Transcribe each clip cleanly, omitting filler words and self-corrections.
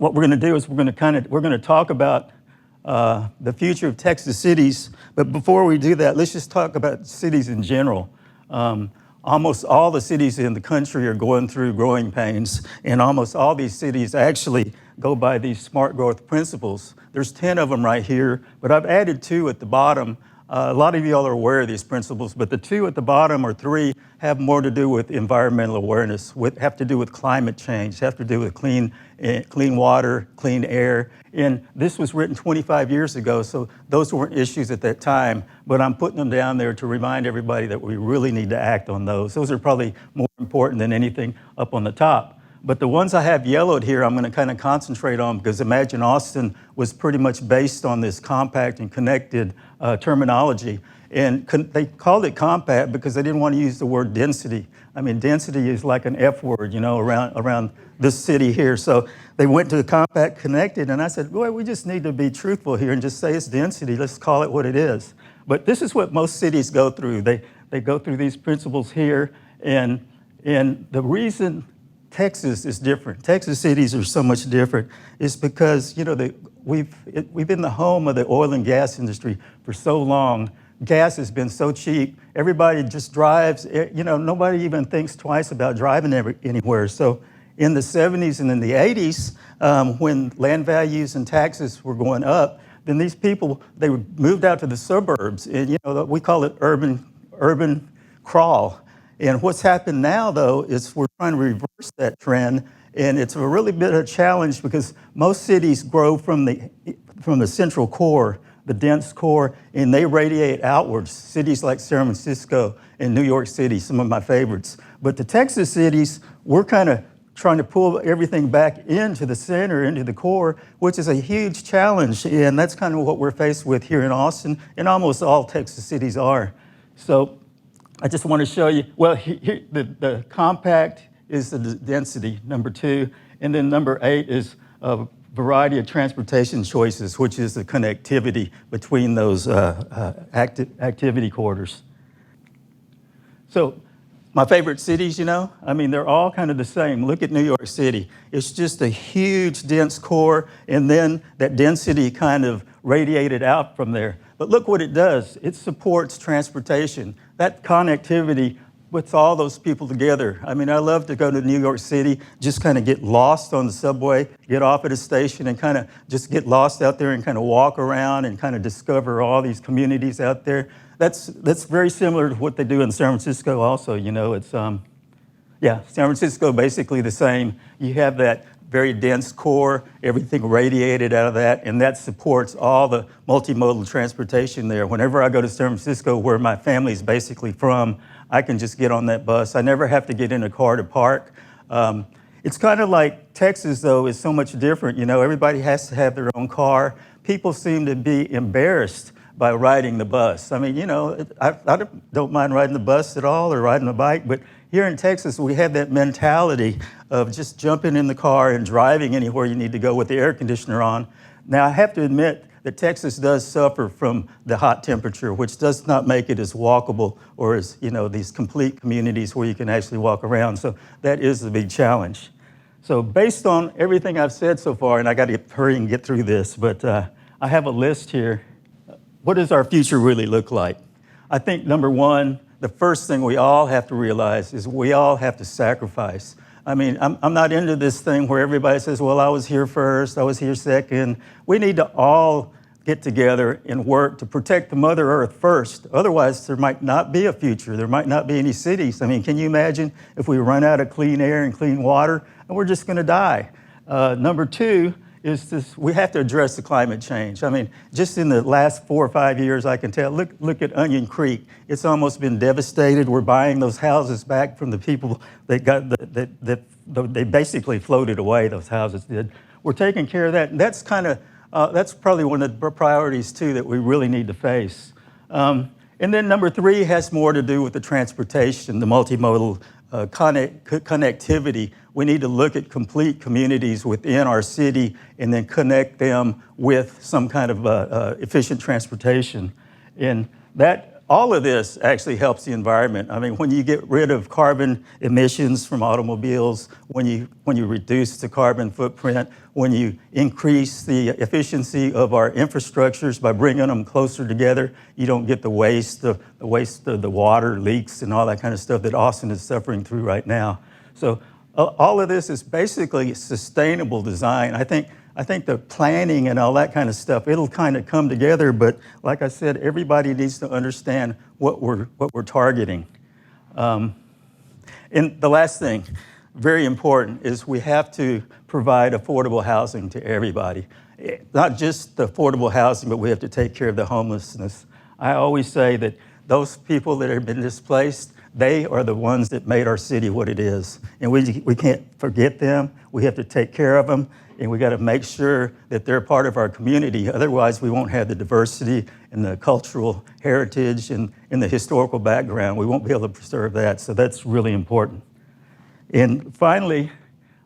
what we're going to do is we're going to talk about the future of Texas cities. But before we do that, let's just talk about cities in general. Almost all the cities in the country are going through growing pains, and almost all these cities actually go by these smart growth principles. There's 10 of them right here, but I've added 2 at the bottom. A lot of y'all are aware of these principles, but the 2 at the bottom, or 3, have more to do with environmental awareness, have to do with climate change, have to do with clean water, clean air. And this was written 25 years ago, so those weren't issues at that time, but I'm putting them down there to remind everybody that we really need to act on those. Those are probably more important than anything up on the top. But the ones I have yellowed here, I'm going to kind of concentrate on, because Imagine Austin was pretty much based on this compact and connected terminology. And they called it compact because they didn't want to use the word density. I mean, density is like an F word, around this city here. So they went to the compact connected, and I said, boy, we just need to be truthful here and just say it's density. Let's call it what it is. But this is what most cities go through. They go through these principles here, and the reason Texas is different. Texas cities are so much different. It's because we've been the home of the oil and gas industry for so long. Gas has been so cheap. Everybody just drives. Nobody even thinks twice about driving anywhere. So in the 70s and in the 80s, when land values and taxes were going up, then these people, they moved out to the suburbs, and we call it urban crawl. And what's happened now, though, is we're trying to reverse that trend, and it's a really bit of a challenge because most cities grow from the central core, the dense core, and they radiate outwards. Cities like San Francisco and New York City, some of my favorites. But the Texas cities, we're kind of trying to pull everything back into the center, into the core, which is a huge challenge, and that's kind of what we're faced with here in Austin, and almost all Texas cities are. So I just want to show you, well, here, the compact is the density, number 2, and then number 8 is a variety of transportation choices, which is the connectivity between those activity corridors. So my favorite cities, they're all kind of the same. Look at New York City. It's just a huge, dense core, and then that density kind of radiated out from there. But look what it does. It supports transportation. That connectivity puts all those people together. I love to go to New York City, just kind of get lost on the subway, get off at a station and kind of just get lost out there and kind of walk around and kind of discover all these communities out there. That's very similar to what they do in San Francisco also. It's, San Francisco basically the same. You have that very dense core, everything radiated out of that, and that supports all the multimodal transportation there. Whenever I go to San Francisco, where my family's basically from, I can just get on that bus. I never have to get in a car to park. It's kind of like Texas, though, is so much different. Everybody has to have their own car. People seem to be embarrassed by riding the bus. I don't mind riding the bus at all or riding a bike, but here in Texas, we have that mentality of just jumping in the car and driving anywhere you need to go with the air conditioner on. Now, I have to admit that Texas does suffer from the hot temperature, which does not make it as walkable or as, these complete communities where you can actually walk around. So that is the big challenge. So based on everything I've said so far, and I got to hurry and get through this, but I have a list here. What does our future really look like? I think number 1, the first thing we all have to realize is we all have to sacrifice. I'm not into this thing where everybody says, well, I was here first, I was here second. We need to all get together and work to protect the Mother Earth first. Otherwise, there might not be a future. There might not be any cities. Can you imagine if we run out of clean air and clean water and we're just going to die? Number 2 is this: we have to address the climate change. Just in the last 4 or 5 years, I can tell, look at Onion Creek. It's almost been devastated. We're buying those houses back from the people that they basically floated away, those houses did. We're taking care of that. And that's that's probably one of the priorities, too, that we really need to face. And then number 3 has more to do with the transportation, the multimodal connectivity. We need to look at complete communities within our city and then connect them with some kind of efficient transportation. And that all of this actually helps the environment. I mean, when you get rid of carbon emissions from automobiles, when you reduce the carbon footprint, when you increase the efficiency of our infrastructures by bringing them closer together, you don't get the waste of the water leaks and all that kind of stuff that Austin is suffering through right now. So all of this is basically sustainable design. I think the planning and all that kind of stuff, it'll kind of come together, but like I said, everybody needs to understand what we're targeting. And the last thing, very important, is we have to provide affordable housing to everybody. Not just the affordable housing, but we have to take care of the homelessness. I always say that those people that have been displaced, they are the ones that made our city what it is. And we can't forget them. We have to take care of them. And we got to make sure that they're part of our community. Otherwise, we won't have the diversity and the cultural heritage and the historical background. We won't be able to preserve that. So that's really important. And finally,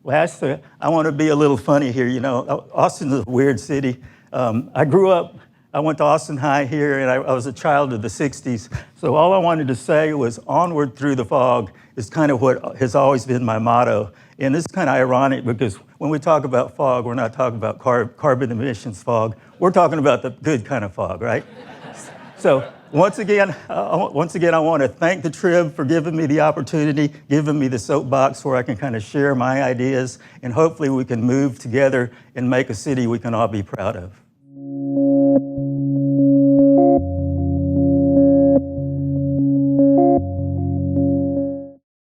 lastly, I want to be a little funny here. You know, Austin is a weird city. I went to Austin High here, and I was a child of the 60s. So all I wanted to say was onward through the fog is kind of what has always been my motto. And this is kind of ironic because when we talk about fog, we're not talking about carbon emissions fog. We're talking about the good kind of fog, right? So once again, I want to thank the Trib for giving me the opportunity, giving me the soapbox where I can kind of share my ideas, and hopefully we can move together and make a city we can all be proud of.